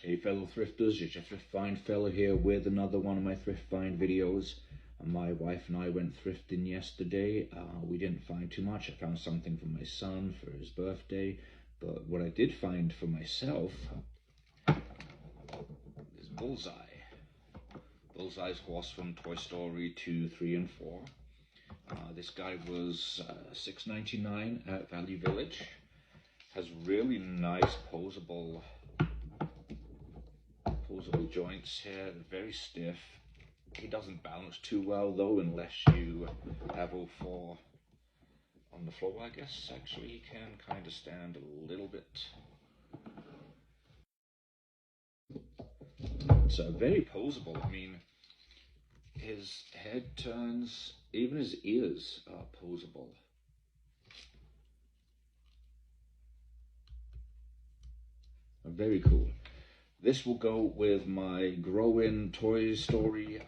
Hey fellow thrifters, it's your Thrift Find fella here with another one of my Thrift Find videos. My wife and I went thrifting yesterday. We didn't find too much. I found something for my son for his birthday, but what I did find for myself is Bullseye. Bullseye's horse from Toy Story 2, 3, and 4. This guy was $6.99 at Value Village. Has really nice posable joints here, very stiff. He doesn't balance too well though, unless you have all four on the floor. I guess actually he can kind of stand a little bit. It's very posable. I mean, his head turns, even his ears are posable. Very cool. This will go with my Grow-In Toy Story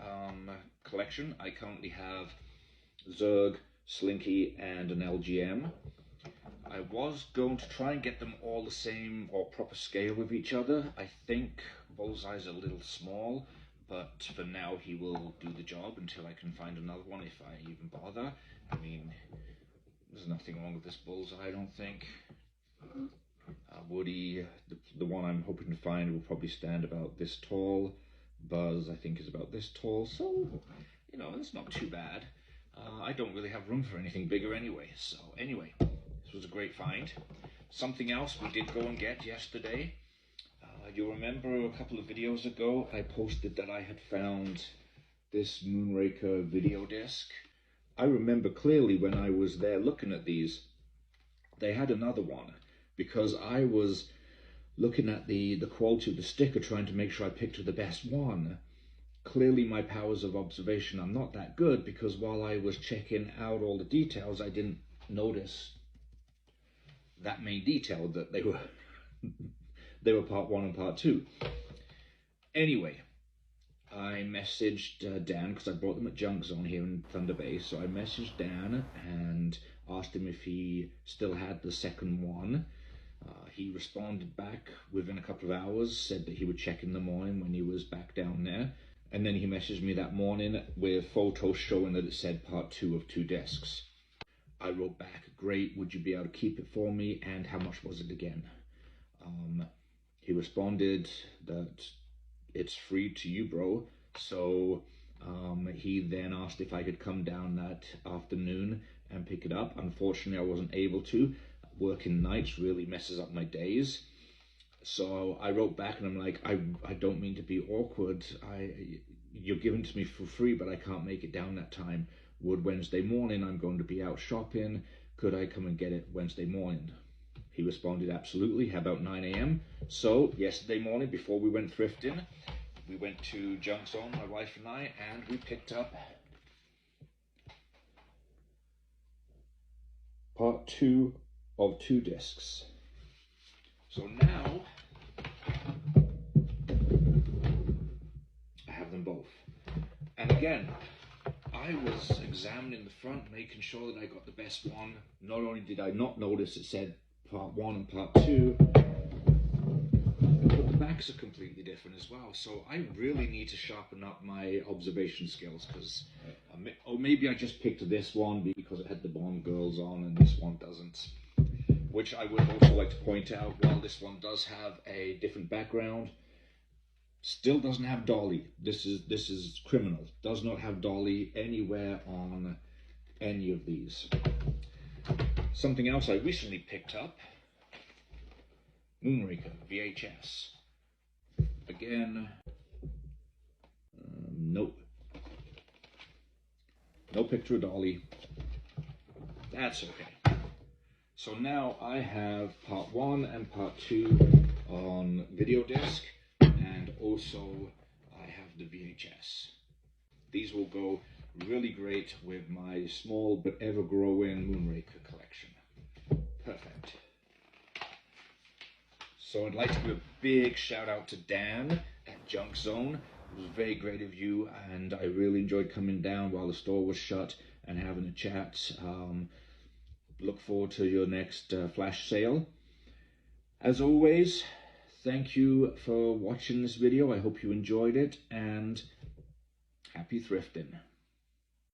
collection. I currently have Zurg, Slinky, and an LGM. I was going to try and get them all the same or proper scale with each other. I think Bullseye's a little small, but for now he will do the job until I can find another one, if I even bother. I mean, there's nothing wrong with this Bullseye, I don't think. Woody, the one I'm hoping to find, will probably stand about this tall. Buzz, I think, is about this tall, so, you know, it's not too bad. I don't really have room for anything bigger anyway, so anyway, this was a great find. Something else we did go and get yesterday. You'll remember a couple of videos ago, I posted that I had found this Moonraker video disc. I remember clearly when I was there looking at these, they had another one. Because I was looking at the quality of the sticker, trying to make sure I picked the best one. Clearly my powers of observation are not that good, because while I was checking out all the details, I didn't notice that main detail, that they were part 1 and part 2. Anyway, I messaged Dan, because I bought them at Junk Zone here in Thunder Bay, so I messaged Dan and asked him if he still had the second one. He responded back within a couple of hours, said that he would check in the morning when he was back down there, and then he messaged me that morning with photos showing that it said part 2 of 2 discs. I wrote back, great, would you be able to keep it for me, and how much was it again? He responded that it's free to you, bro. So he then asked if I could come down that afternoon and pick it up. Unfortunately, I wasn't able to. Working nights really messes up my days. So I wrote back and I'm like, I don't mean to be awkward. You're giving it to me for free, but I can't make it down that time. Would Wednesday morning, I'm going to be out shopping. Could I come and get it Wednesday morning? He responded, absolutely. How about 9 a.m.? So yesterday morning, before we went thrifting, we went to Junk Zone, my wife and I, and we picked up part 2 of 2 discs. So now I have them both. And again, I was examining the front, making sure that I got the best one. Not only did I not notice it said part 1 and part 2, but the backs are completely different as well. So I really need to sharpen up my observation skills, because or maybe I just picked this one because it had the Bond girls on and this one doesn't. Which I would also like to point out, while this one does have a different background, still doesn't have dolly. This is criminal. Does not have dolly anywhere on any of these. Something else I recently picked up, Moonraker VHS. Again, nope. No picture of dolly. That's okay. So now I have part 1 and part 2 on video disc, and also I have the VHS. These will go really great with my small but ever-growing Moonraker collection. Perfect. So I'd like to give a big shout out to Dan at Junk Zone. It was very great of you, and I really enjoyed coming down while the store was shut and having a chat. Look forward to your next flash sale. As always, thank you for watching this video. I hope you enjoyed it, and happy thrifting.